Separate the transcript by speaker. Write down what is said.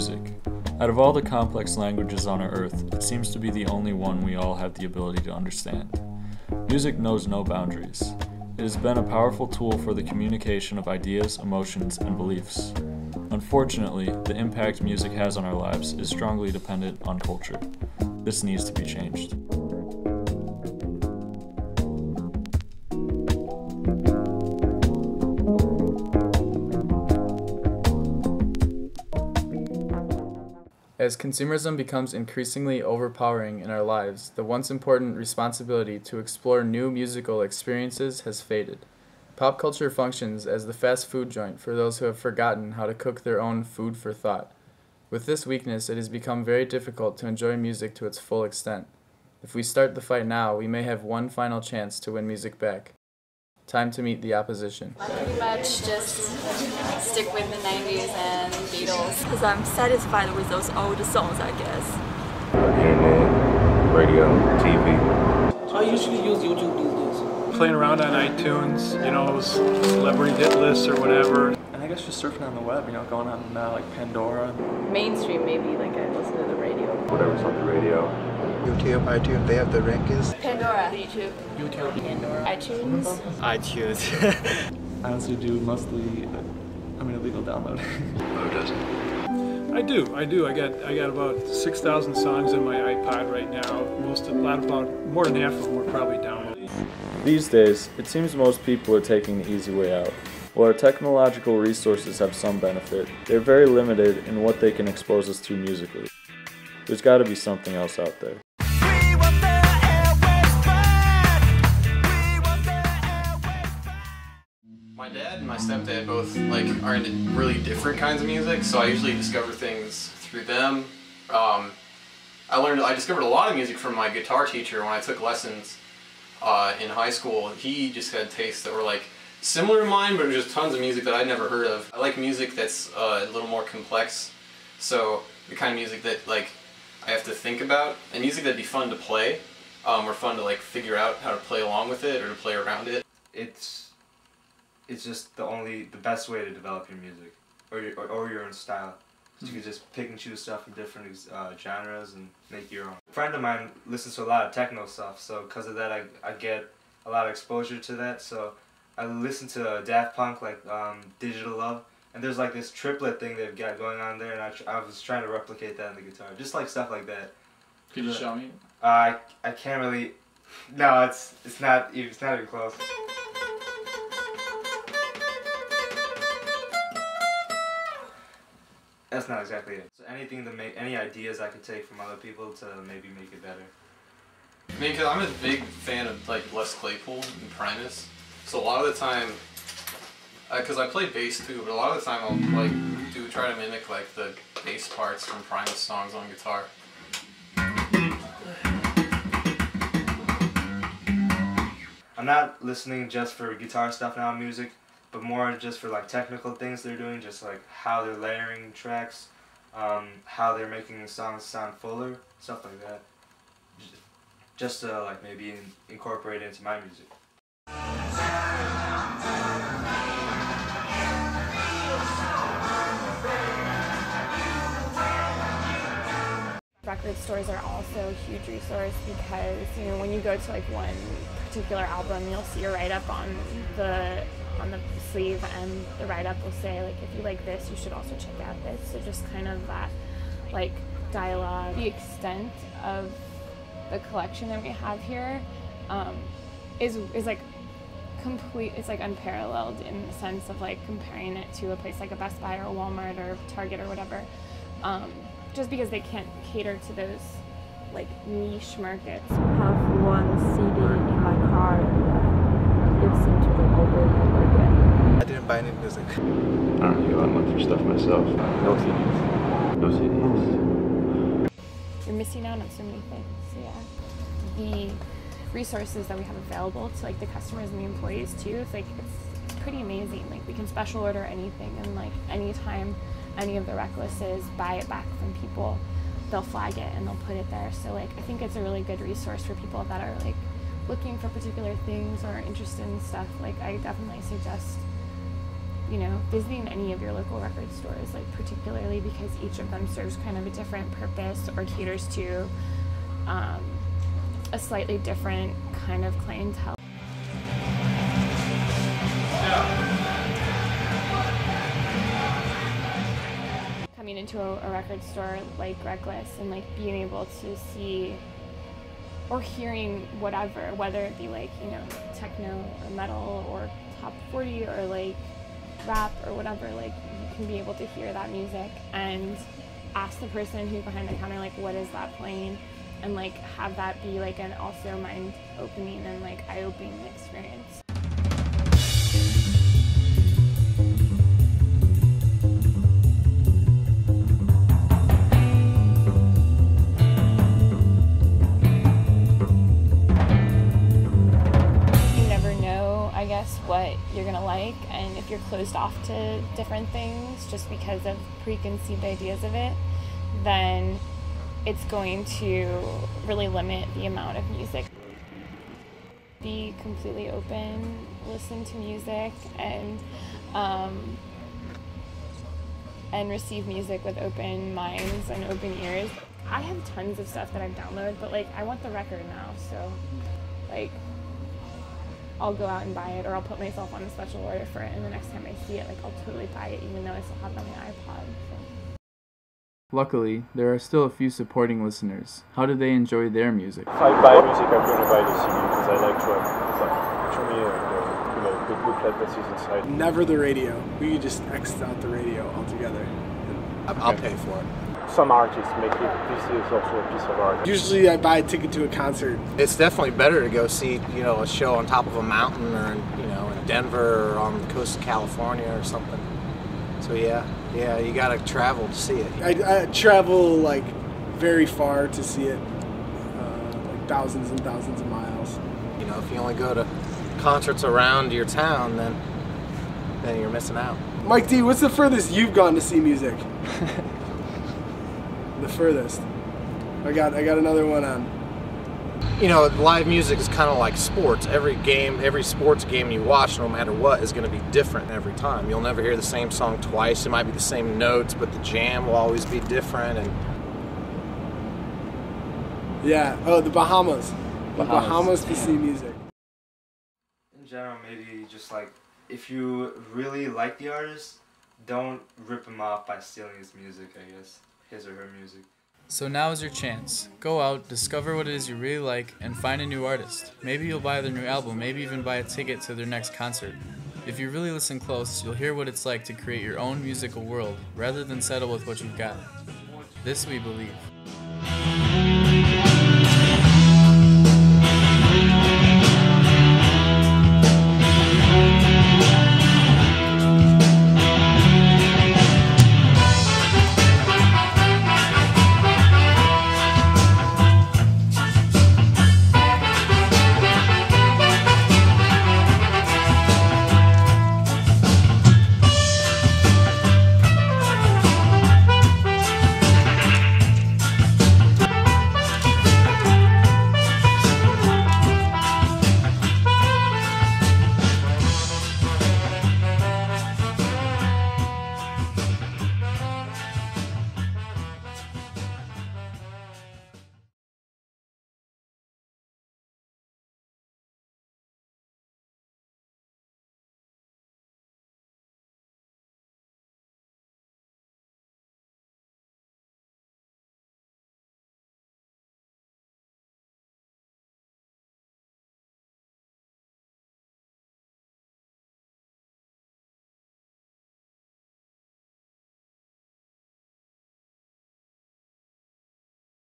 Speaker 1: Music. Out of all the complex languages on our earth, it seems to be the only one we all have the ability to understand. Music knows no boundaries. It has been a powerful tool for the communication of ideas, emotions, and beliefs. Unfortunately, the impact music has on our lives is strongly dependent on culture. This needs to be changed.
Speaker 2: As consumerism becomes increasingly overpowering in our lives, the once important responsibility to explore new musical experiences has faded. Pop culture functions as the fast food joint for those who have forgotten how to cook their own food for thought. With this weakness, it has become very difficult to enjoy music to its full extent. If we start the fight now, we may have one final chance to win music back. Time to meet the opposition.
Speaker 3: Pretty much just stick with the 90s and Beatles.
Speaker 4: Because I'm satisfied with those old songs, I guess.
Speaker 5: Internet, radio, TV.
Speaker 6: I usually use YouTube these days.
Speaker 7: Playing around on iTunes, celebrity hit lists or whatever.
Speaker 8: And I guess just surfing on the web, going on like Pandora.
Speaker 3: Mainstream, maybe, like I listen to the radio.
Speaker 5: Whatever's on the radio.
Speaker 9: YouTube, iTunes, they have the rankings.
Speaker 3: Pandora. YouTube.
Speaker 6: Pandora.
Speaker 3: iTunes.
Speaker 8: iTunes. I honestly do mostly, illegal download.
Speaker 5: Who doesn't?
Speaker 7: I do. I got about 6,000 songs on my iPod right now. About more than half of them are probably downloaded.
Speaker 1: These days, it seems most people are taking the easy way out. While our technological resources have some benefit, they're very limited in what they can expose us to musically. There's got to be something else out there.
Speaker 10: My dad and my stepdad both are into really different kinds of music, so I usually discover things through them. I discovered a lot of music from my guitar teacher when I took lessons in high school. He just had tastes that were similar to mine, but just tons of music that I'd never heard of. I like music that's a little more complex, so the kind of music that I have to think about, and music that'd be fun to play, or fun to figure out how to play along with it or to play around it.
Speaker 11: It's just the best way to develop your music or your own style. So you can just pick and choose stuff from different genres and make your own. A friend of mine listens to a lot of techno stuff, so because of that I get a lot of exposure to that. So I listen to Daft Punk, Digital Love, and there's this triplet thing they've got going on there, and I was trying to replicate that on the guitar, just stuff like that.
Speaker 2: Could you show me?
Speaker 11: I can't really. No, it's not even close. That's not exactly it. So anything to any ideas I could take from other people to maybe make it better.
Speaker 10: Because I'm a big fan of Les Claypool and Primus, so a lot of the time, because I play bass too, but a lot of the time I'll try to mimic the bass parts from Primus songs on guitar.
Speaker 11: I'm not listening just for guitar stuff now in music, but more just for technical things they're doing, just how they're layering tracks, how they're making the songs sound fuller, stuff like that. Just to maybe incorporate it into my music.
Speaker 12: Record stores are also a huge resource because when you go to one particular album, you'll see a write-up on the sleeve, and the write-up will say if you like this, you should also check out this. So just kind of that dialogue. The extent of the collection that we have here is complete. It's unparalleled in the sense of comparing it to a place like a Best Buy or a Walmart or Target or whatever. Just because they can't cater to those niche markets.
Speaker 4: I have one CD in my car and listen to them over and over again.
Speaker 9: I didn't buy any music.
Speaker 5: I don't know, I look for stuff myself. No CDs. No CDs.
Speaker 12: You're missing out on so many things. So yeah, the resources that we have available to the customers and the employees too. It's pretty amazing. We can special order anything, and anytime any of the rec lists buy it back from people, they'll flag it and they'll put it there. So I think it's a really good resource for people that are looking for particular things or interested in stuff. I definitely suggest you know, visiting any of your local record stores, like particularly because each of them serves kind of a different purpose or caters to a slightly different kind of clientele. Coming into a record store like Reckless and like being able to see or hearing whatever, whether it be like, you know, techno or metal or top 40 or like rap or whatever, like you can be able to hear that music and ask the person who's behind the counter, like, what is that playing? And like have that be like an also mind-opening and like eye-opening experience. What you're gonna like, and if you're closed off to different things just because of preconceived ideas of it, then it's going to really limit the amount of music. Be completely open, listen to music, and receive music with open minds and open ears. I have tons of stuff that I've downloaded, but like I want the record now, so like I'll go out and buy it, or I'll put myself on a special order for it, and the next time I see it, like I'll totally buy it, even though I still have it on my iPod. So.
Speaker 2: Luckily, there are still a few supporting listeners. How do they enjoy their music?
Speaker 5: If I buy music, I'm going to buy the CD because I like to have, to me, good booklet that is inside.
Speaker 9: Never the radio. We just X out the radio altogether.
Speaker 13: I'll pay for it.
Speaker 5: Some artists make it. This is also a piece of art.
Speaker 9: Usually I buy a ticket to a concert.
Speaker 13: It's definitely better to go see, you know, a show on top of a mountain or, you know, in Denver or on the coast of California or something. So yeah, you gotta travel to see it.
Speaker 9: I travel like very far to see it, like thousands and thousands of miles.
Speaker 13: You know, if you only go to concerts around your town, then you're missing out.
Speaker 9: Mike D, what's the furthest you've gone to see music? The furthest. I got another one on.
Speaker 13: You know, live music is kind of like sports. Every sports game you watch, no matter what, is going to be different every time. You'll never hear the same song twice. It might be the same notes, but the jam will always be different. And
Speaker 9: yeah, the Bahamas. The Bahamas to see music.
Speaker 11: In general, maybe just like, if you really like the artist, don't rip him off by stealing his music, I guess. His or her music.
Speaker 2: So now is your chance. Go out, discover what it is you really like, and find a new artist. Maybe you'll buy their new album, maybe even buy a ticket to their next concert. If you really listen close, you'll hear what it's like to create your own musical world, rather than settle with what you've got. This we believe.